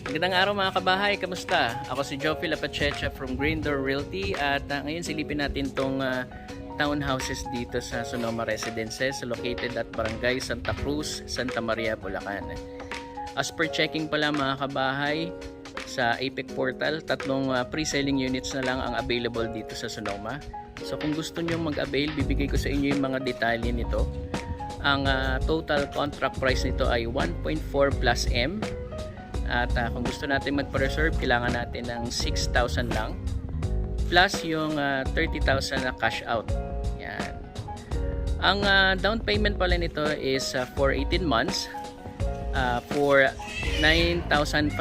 Magandang araw mga kabahay, kamusta? Ako si Joffy Lapachecha from Green Door Realty at ngayon silipin natin tong townhouses dito sa Sonoma Residences located at Barangay Santa Cruz, Santa Maria, Bulacan. As per checking pala mga kabahay, sa APEC portal, tatlong pre-selling units na lang ang available dito sa Sonoma. So kung gusto nyo mag-avail, bibigay ko sa inyo yung mga detalye nito. Ang total contract price nito ay 1.4 plus M. At kung gusto natin magpa-reserve, kailangan natin ng 6,000 lang plus yung 30,000 na cash out. Yan. Ang down payment pala nito is for 18 months for 9,500.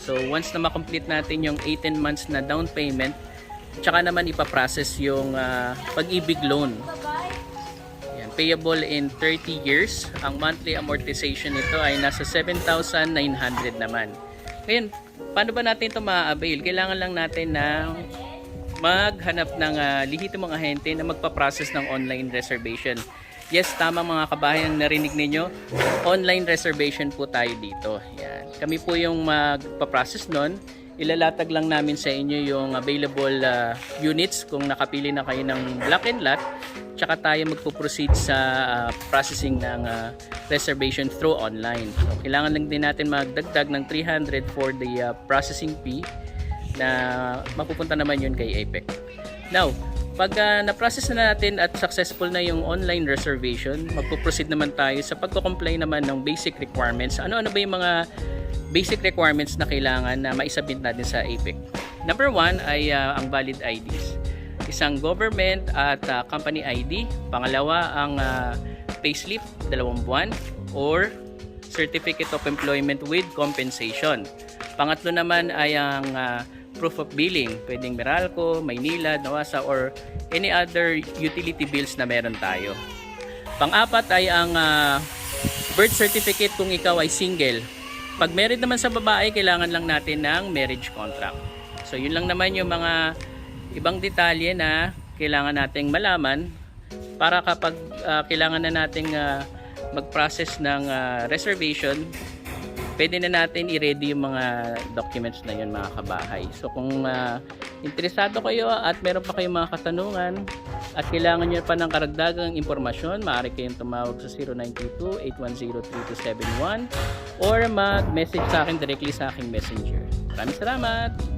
So once na ma-complete natin yung 18 months na down payment, tsaka naman ipaprocess yung pag-ibig loan. Payable in 30 years. Ang monthly amortization nito ay nasa 7,900 naman. Ngayon, paano ba natin ito ma-avail? Kailangan lang natin na maghanap ng lehitimong ahente na magpa-process ng online reservation. Yes, tama mga kabahayan, narinig ninyo. Online reservation po tayo dito. Yan. Kami po yung magpa-process nun. Ilalatag lang namin sa inyo yung available units kung nakapili na kayo ng block and lot, tsaka tayo magpo-proceed sa processing ng reservation through online. So, kailangan lang din natin magdagdag ng 300 for the processing fee na mapupunta naman yun kay APEC. Now, pag na-process na natin at successful na yung online reservation, magpo-proceed naman tayo sa pagko-comply naman ng basic requirements. Ano-ano ba yung mga basic requirements na kailangan na maisubmit natin sa APEC. Number 1 ay ang valid IDs. Isang government at company ID. Pangalawa, ang payslip, 2 buwan, or certificate of employment with compensation. Pangatlo naman ay ang proof of billing. Pwedeng Meralco, Maynila, Nawasa, or any other utility bills na meron tayo. Pang-apat ay ang birth certificate kung ikaw ay single. Pag married naman sa babae, kailangan lang natin ng marriage contract. So yun lang naman yung mga ibang detalye na kailangan nating malaman para kapag kailangan na nating mag-process ng reservation, pwede na natin i-ready yung mga documents na yun mga kabahay. So kung interesado kayo at meron pa kayong mga katanungan at kailangan nyo pa ng karagdagang impormasyon, maaari kayong tumawag sa 0922-810-3271 or mag-message sa akin directly sa aking messenger. Maraming salamat!